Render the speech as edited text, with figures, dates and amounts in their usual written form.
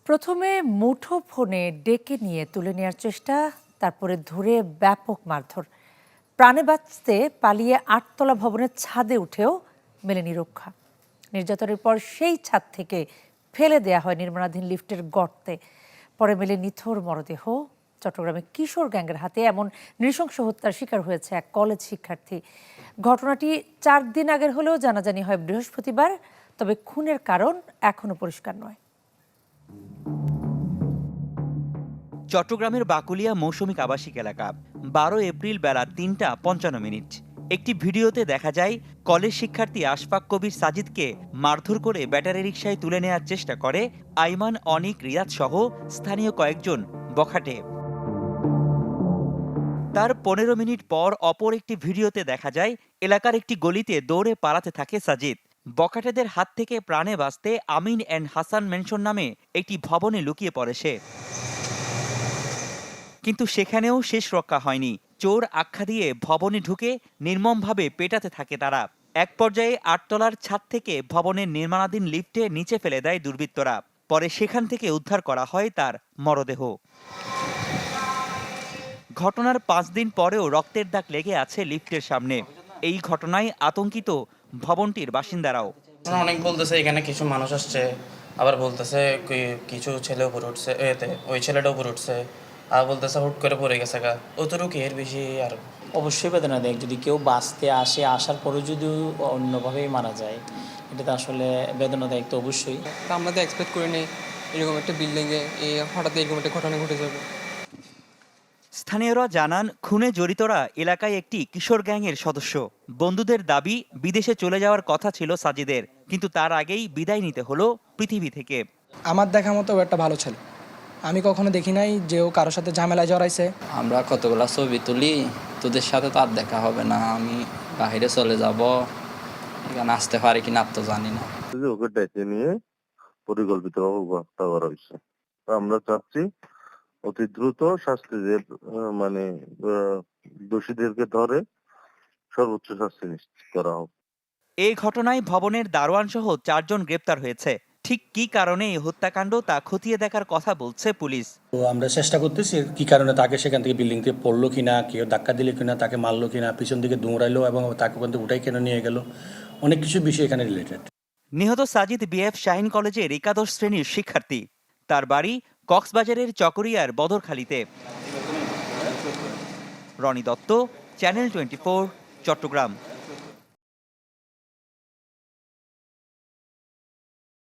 প্রথমে মুঠোফোনে ডেকে নিয়ে তুলে নেওয়ার চেষ্টা, তারপরে ধরে ব্যাপক মারধর। প্রাণে বাঁচতে পালিয়ে 8তলা ভবনের ছাদে উঠেও মেলেনি রক্ষা। নির্যাতনের পর সেই ছাদ থেকে ফেলে দেয়া হয় নির্মাণাধীন লিফটের গর্তে। পরে মেলে নিথর মরদেহ। চট্টগ্রামে কিশোর গ্যাংয়ের হাতে এমন নৃশংস হত্যার শিকার হয়েছে এক কলেজ শিক্ষার্থী। ঘটনাটি 4 দিন আগের হলেও জানাজানি হয় বৃহস্পতিবার। তবে খুনের কারণ এখনো পরিষ্কার নয়। চট্টগ্রামের বাকুলিয়া মৌসুমিক আবাসিক এলাকা। 12 এপ্রিল বেলা 3:55। একটি ভিডিওতে দেখা যায় কলেজ শিক্ষার্থী আশফাক কবির সাজিদকে মারধর করে ব্যাটারি রিকশায় তুলে নেওয়ার চেষ্টা করে আইমান, অনিক, রিয়াদ সহ স্থানীয় কয়েকজন বখাটে। তার 15 মিনিট পর অপর একটি ভিডিওতে দেখা যায় এলাকার একটি গলিতে দৌড়ে পালাতে থাকে সাজিদ। বখাটেদের হাত থেকে প্রাণে বাঁচতে আমিন অ্যান্ড হাসান মেনশন নামে একটি ভবনে লুকিয়ে পড়ে সে। কিন্তু সেখানেও শেষ রক্ষা হয়নি। চোর আখ্যা দিয়ে ভবনে ঢুকে নির্মমভাবে পেটাতে থাকে তারা। এক পর্যায়ে 8তলার ছাদ থেকে ভবনের নির্মাণাধীন লিফটে নিচে ফেলে দেয় দুর্বৃত্তরা। পরে সেখান থেকে উদ্ধার করা হয় তার মরদেহ। ঘটনার 5 দিন পরেও রক্তের দাগ লেগে আছে লিফটের সামনে। এই ঘটনায় আতঙ্কিত ভবনটির বাসিন্দারাও। অনেক বলতেছে এখানে কিছু মানুষ আসছে, আবার বলতেছে কিছু ছেলে উপরে উঠছে, ওই ছেলেটা উপরে উঠছে, আর বলতেছে হুট করে পড়ে গেছে গা। অতটুকু এর বেশি আর অবশ্যই বেদনাদায়ক। যদি কেউ বাঁচতে আসে, আসার পরে যদি অন্যভাবেই মারা যায়, এটা তো আসলে বেদনাদায়ক তো অবশ্যই। আমরা তো এক্সপেক্ট করিনি এরকম একটা বিল্ডিংয়ে হঠাৎ এরকম একটা ঘটনা ঘটে যাবে। স্থানীয়রা জানান খুনে জড়িতরা এলাকায় একটি কিশোর গ্যাংয়ের সদস্য। বন্ধুদের দাবি বিদেশে চলে যাওয়ার কথা ছিল সাজিদের, কিন্তু তার আগেই বিদায় নিতে হলো পৃথিবী থেকে। আমার দেখা মতো ও একটা ভালো ছেলে। আমি কখনো দেখি নাই যে ও কারোর সাথে ঝামেলায় জড়াইছে। আমরা কতগুলো ছবি তুলি, তোদের সাথে তো আর দেখা হবে না। আমি বাইরে চলে যাব, এখানে আসতে পারি কিনা তো জানি না। ওকে ডেকে নিয়ে পরিকল্পিতভাবে হত্যা করা হয়েছে। আমরা চাচ্ছি অতি দ্রুত শাস্তি মানে দোষীদেরকে ধরে সর্বোচ্চ শাস্তি নিশ্চিত করা হোক। এই ঘটনায় ভবনের দারোয়ান সহ 4 জন গ্রেপ্তার হয়েছে। ঠিক কী কারণে এই হত্যাকাণ্ড তা খতিয়ে দেখার কথা বলছে পুলিশ। তো আমরা চেষ্টা করতেছি কি কারণে তাকে সেখান থেকে বিল্ডিং থেকে পড়লো কিনা, কেউ ধাক্কা দিলে কিনা, তাকে মারলো কিনা, পিছন দিকে দৌড়াইলো এবং তাকে ওখান থেকে উঠাই কেন নিয়ে গেল, অনেক কিছু বিষয় এখানে রিলেটেড। নিহত সাজিদ বিএফ শাহিন কলেজের একাদশ শ্রেণীর শিক্ষার্থী। তার বাড়ি কক্সবাজারের চকরিয়ার বদরখালীতে। রনি দত্ত, চ্যানেল 24, চট্টগ্রাম।